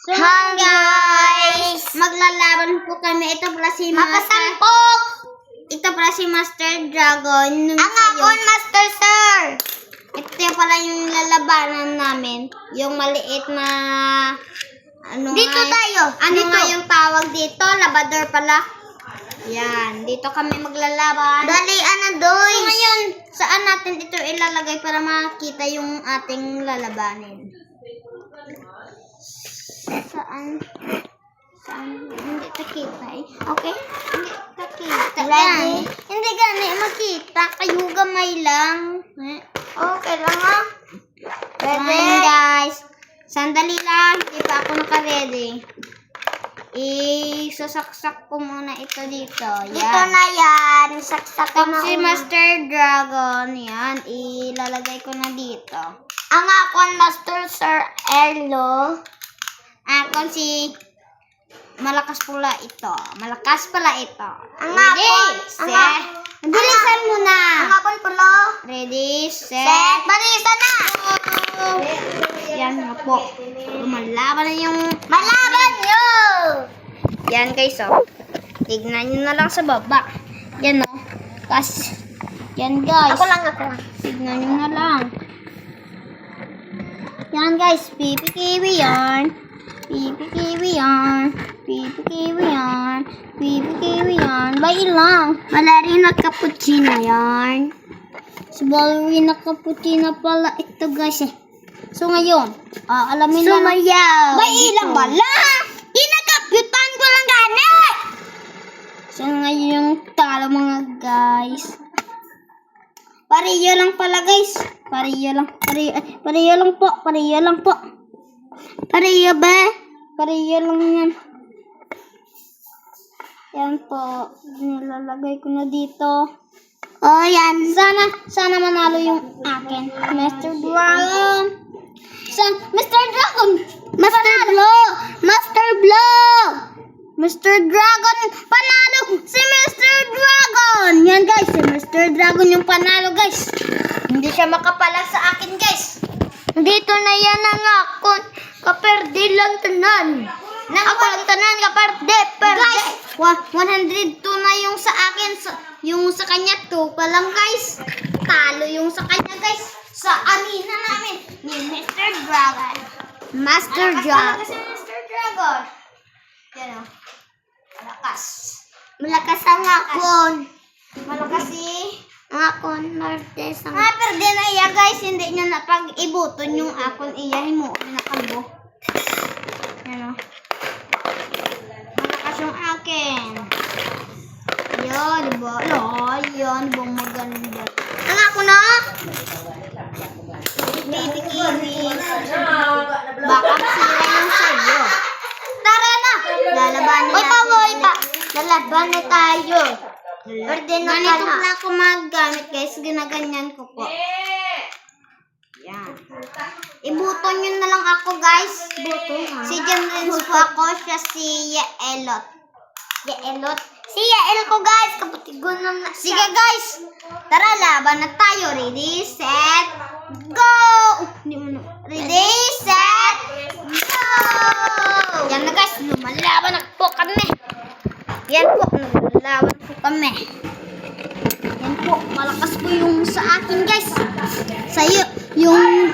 So, guys, maglalaban po kami. Ito pala si Makasampok! Ito pala si Master Dragon. Ang akon, Master Sir! Ito pala yung lalabanan namin. Yung maliit na... Dito tayo. Ano nga yung tawag dito? Labador pala. Yan. Dito kami maglalaban. Dalian na doy. So, ngayon, saan natin ito ilalagay para makita yung ating lalabanin? Saan? Hindi takita eh. Okay? Hindi takita. Ready? Hindi gani makita. Kayo gamay lang. Okay lang ha? Ready? Ayan, guys. Sandali lang. Hindi pa ako naka-ready. Isasaksak ko muna ito dito. Yan. Dito na yan. Saksak ko na Si una. Master Dragon. Yan. Ilalagay ko na dito. Ang akon, Master Sir Erlo. Akon si... Malakas pala ito. Malakas pala ito. Ang Ready, akon. set. Bilisan mo na. Ang akon pulo. Ready, Set. set. Balisan na. Yan na po. Lumalaban na yung... Malaban nyo. Yan guys, oh. Tignan nyo na lang sa baba. Yan, oh. Yan guys. Ako lang. Tignan nyo na lang. Yan guys. Pipi-kiwi yan. Pipi-kiwi yan. Pipi-kiwi yan. Pipi-kiwi yan. Bayi lang. Ballerina cappuccino yan. Si ballerina cappuccino pala ito guys eh. So ngayon, alamin na lang. Sumayaw. Bayi lang bala. Kinakaputan ko lang gani. So ngayon yung talo mga guys. Pariyo lang pala guys. Pariyo lang. Pariyo lang po. Pariyo lang po. Pareho ba? Pariyo lang yan. Yan po. Nilalagay ko na dito. Oh, yan. Sana manalo yung akin. Master Dragon. Mr. Dragon. Master Blow. Master Blow. Mr. Dragon. Panalo. Si Mr. Dragon. Yan guys. Si Mr. Dragon yung panalo guys. Hindi siya makapalag sa akin guys. Dito na yan ang akon. Kaperde lang tanan. Ako lang tanan kaperde. Guys, 102 na yung sa akin. Yung sa kanya 2 pa lang guys. Talo yung sa kanya guys. Sa anina namin ni Mr. Dragon. Master Malakas Dragon. talaga si Mr. Dragon. Yan o. Malakas. Malakas ang akon. Malakas si... Ang akon, Martes. Perde na iya guys. Hindi niya na pag-ibuton yung akon iya. Himuon na kambo. Yan o. Malakas yung akin. Yan, diba? Yan, diba maganda. Ang akon na? Baby kiwi. Baka sira yung sa'yo. Tara na! Lalabanin Oy pa. Lalaban na tayo. Pwede na ka Ganito na. pala ako maggamit guys. Ginaganyan ko po. Yan. Ibuton nyo na lang ako guys. Si Jamrins po ako. Siya si Yaelot. Yaelot. Si Yael ko guys. Kapatigon na siya. Sige guys. Tara, laban na tayo. Ready, set, go! Ready, set, go! Yan na guys. Lumalaban na po kami. Yan po. Lumalaban po kami. Yan po. Malakas po yung sa akin guys. Sa'yo, yung